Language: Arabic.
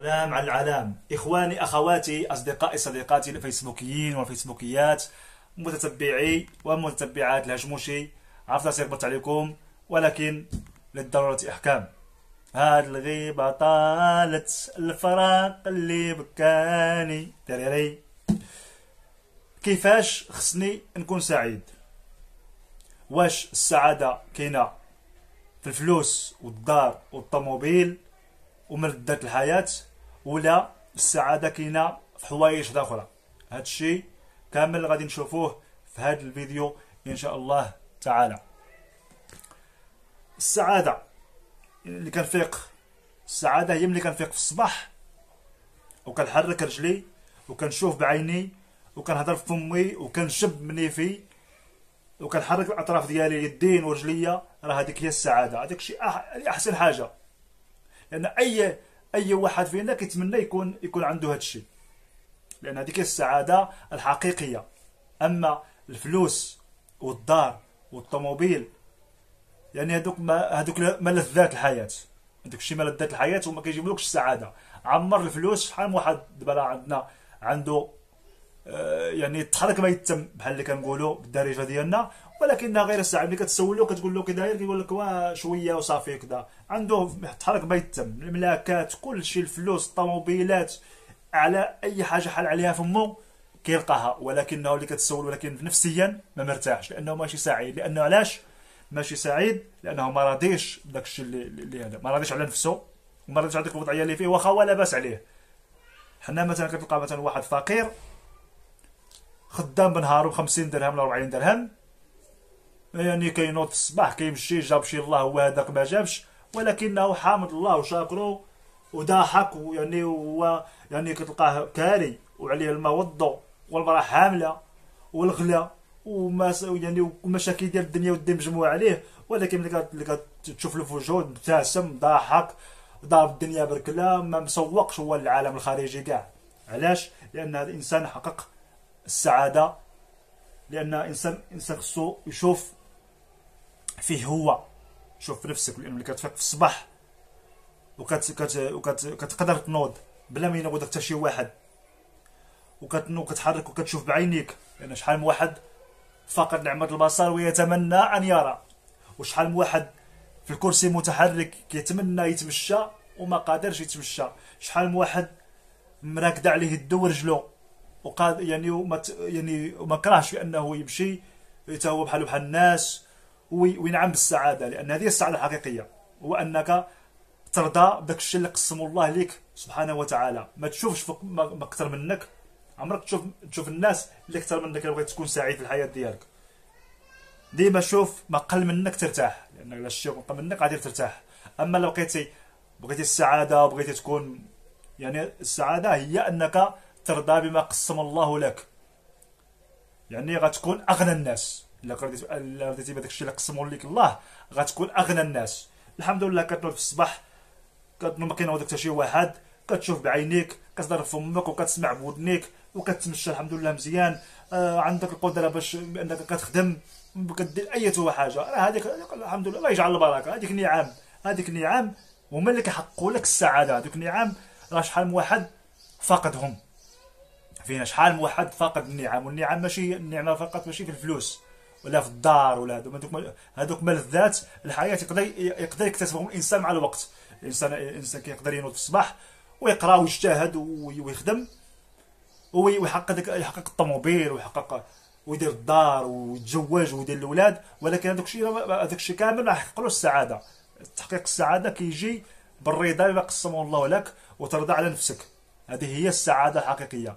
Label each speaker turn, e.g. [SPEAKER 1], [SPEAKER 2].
[SPEAKER 1] سلام على العالم، إخواني أخواتي أصدقائي صديقاتي الفيسبوكيين والفيسبوكيات، متتبعي ومتتبعات الهشموشي. عرفت صيغبط عليكم، ولكن للضرورة أحكام. هاد الغيبة طالت الفراق اللي بكاني تريري. كيفاش خصني نكون سعيد؟ واش السعادة كاينة في الفلوس والدار والطوموبيل وملذات الحياة، ولا السعادة كاينة في حوايج اخرى؟ هادشي كامل غادي نشوفوه في هذا الفيديو ان شاء الله تعالى. السعادة اللي كنفيق، السعادة هي ملي كنفيق في الصباح وكنحرك رجلي وكنشوف بعيني وكنهضر بفمي وكنشب منيفي وكنحرك الاطراف ديالي يدين ورجليا، راه هذيك هي السعادة. هذاك الشيء احسن حاجة، لان اي واحد فينا كيتمنى يكون عنده هذا الشيء، لان هذيك هي السعاده الحقيقيه. اما الفلوس والدار والطوموبيل يعني هذوك ملذات الحياه، هذوك الشيء ملذات الحياه وما كيجيبولكش السعاده. عمر الفلوس، شحال من واحد دابا عندنا عنده يعني تحرك ما يتم بحال اللي كنقولوا بالدارجه ديالنا، ولكنها غير السعاده. ملي كتسولو كتقول له كي داير، كيقول لك وا شويه وصافي كذا. عنده تحرك ما يتم، الملاكات، كل شيء، الفلوس، الطوموبيلات، على اي حاجه حال عليها فمو كيلقاها، ولكنه اللي كتسول ولكن نفسيا ما مرتاحش، لانه ماشي سعيد. لانه علاش ماشي سعيد؟ لانه ما راضيش بداك الشيء اللي هذا، ما راضيش على نفسه وما راضيش على ديك الوضعيه اللي فيه، واخا هو لاباس عليه. حنا مثلا كتلقى مثلا واحد فقير خدام بنهارو ب50 درهم ولا 40 درهم، يعني كينوض في الصباح كيمشي جاب شي الله هو هذاك ما جابش، ولكنه حامد الله وشاكرو وضاحك، ويعني هو يعني كتلقاه كاري وعليه الموضه والمراه حامله والغلا وما يعني والمشاكل ديال الدنيا والدين مجموعه عليه، ولكن ملي كتشوف له في وجهه مبتسم ضاحك ضارب الدنيا بركله، ما مسوقش هو للعالم الخارجي كاع. علاش؟ لان هذا الانسان حقق السعاده، لان انسان خصو يشوف فيه هو، شوف في نفسك. لان ملي كتفيق في الصباح وكتقدر تنوض بلا ما ينوضك حتى شي واحد، وكتحرك وكتشوف بعينيك، لان شحال من واحد فاقد نعمة البصر ويتمنى ان يرى، وشحال من واحد في الكرسي متحرك كيتمنى يتمشى وما قادرش يتمشى، شحال من واحد مراكد عليه يدو رجلو وقاد يعني وما كرهش بانه يمشي حتى هو بحال الناس وينعم بالسعاده. لان هذه السعاده الحقيقيه، هو انك ترضى بداك الشيء اللي قسمه الله لك سبحانه وتعالى. ما تشوفش ما اكثر منك، عمرك تشوف الناس اللي اكثر منك اللي بغيت تكون سعيد في الحياه ديالك. ديما شوف ما قل منك ترتاح، لان الا شتي اقل منك غادي ترتاح. اما لو بغيتي السعاده وبغيتي تكون، يعني السعاده هي انك ترضى بما قسم الله لك، يعني غتكون اغنى الناس. الا رضيتي بداك الشيء اللي قسمه لك الله غتكون اغنى الناس. الحمد لله كتنوض في الصباح، كتنوض ما كينوضك حتى شي واحد، كتشوف بعينيك، كتضرب فمك وكتسمع بودنيك وكتمشى الحمد لله مزيان. عندك القدره باش بانك كتخدم، كدير اي حاجه. هذيك الحمد لله، الله يجعل البركه. هذيك النعم هما اللي كيحققوا لك السعاده. هذوك النعم راه شحال من واحد فاقدهم فينا، شحال من واحد فاقد النعم. والنعم ماشي النعمه فقط، ماشي في الفلوس ولا في الدار ولا هذوك ملذات الحياه يقدر يكتسبهم الانسان مع الوقت. الانسان كيقدر ينوض في الصباح ويقرا ويجتهد ويخدم يحقق الطوموبيل ويدير الدار ويتزوج ويدير الاولاد، ولكن هذاك الشيء كامل ما يحققلوش السعاده. تحقيق السعاده كيجي بالرضا بما قسمه الله لك وترضى على نفسك. هذه هي السعاده الحقيقيه.